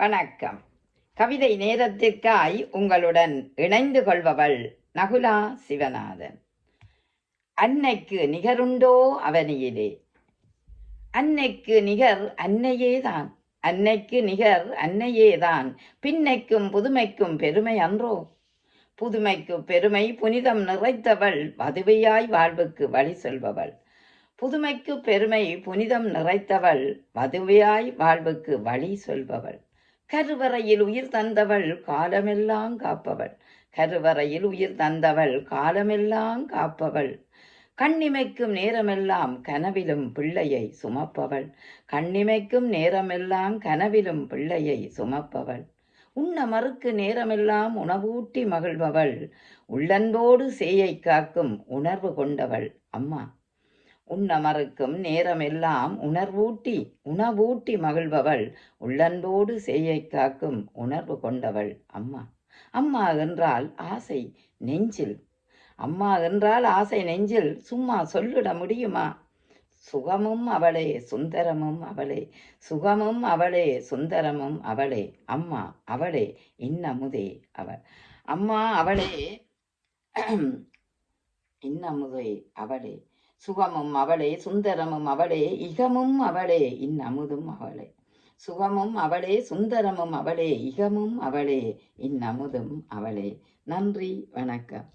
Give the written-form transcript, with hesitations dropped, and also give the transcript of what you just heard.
வணக்கம். கவிதை நேரத்திற்காய் உங்களுடன் இணைந்து கொள்பவள் நகுலா சிவநாதன். அன்னைக்கு நிகருண்டோ அவனியிலே? அன்னைக்கு நிகர் அன்னையேதான், அன்னைக்கு நிகர் அன்னையேதான். பின்னைக்கும் புதுமைக்கும் பெருமை அன்றோ? புதுமைக்கு பெருமை புனிதம் நிறைத்தவள், வதுவையாய் வாழ்வுக்கு வழி சொல்பவள். புதுமைக்கு பெருமை புனிதம் நிறைத்தவள், வதுவையாய் வாழ்வுக்கு வழி சொல்பவள். கருவறையில் உயிர் தந்தவள், காலமெல்லாம் காப்பவள். கருவறையில் உயிர் தந்தவள், காலமெல்லாம் காப்பவள். கண்ணிமைக்கும் நேரமெல்லாம் கனவிலும் பிள்ளையை சுமப்பவள். கண்ணிமைக்கும் நேரமெல்லாம் கனவிலும் பிள்ளையை சுமப்பவள். உண்ண மறுக்கு நேரமெல்லாம் உணவூட்டி மகிழ்பவள். உள்ளன்போடு சேயை காக்கும் உணர்வு கொண்டவள் அம்மா. உண்ண மறுக்கும் நேரமெல்லாம் உணவூட்டி மகிழ்பவள். உள்ளன்போடு சேயை காக்கும் உணர்வு கொண்டவள் அம்மா. அம்மா என்றால் ஆசை நெஞ்சில், அம்மா என்றால் ஆசை நெஞ்சில் சும்மா சொல்லிட முடியுமா? சுகமும் அவளே சுந்தரமும் அவளே, சுகமும் அவளே சுந்தரமும் அவளே. அம்மா அவளே இன்னமுதே அவள். அம்மா அவளே இன்னமுதே அவளே. சுகமும் அவளே சுந்தரமும் அவளே, இகமும் அவளே இன்னமுதும் அவளே. சுகமும் அவளே சுந்தரமும் அவளே, இகமும் அவளே இன்னமுதும் அவளே. நன்றி, வணக்கம்.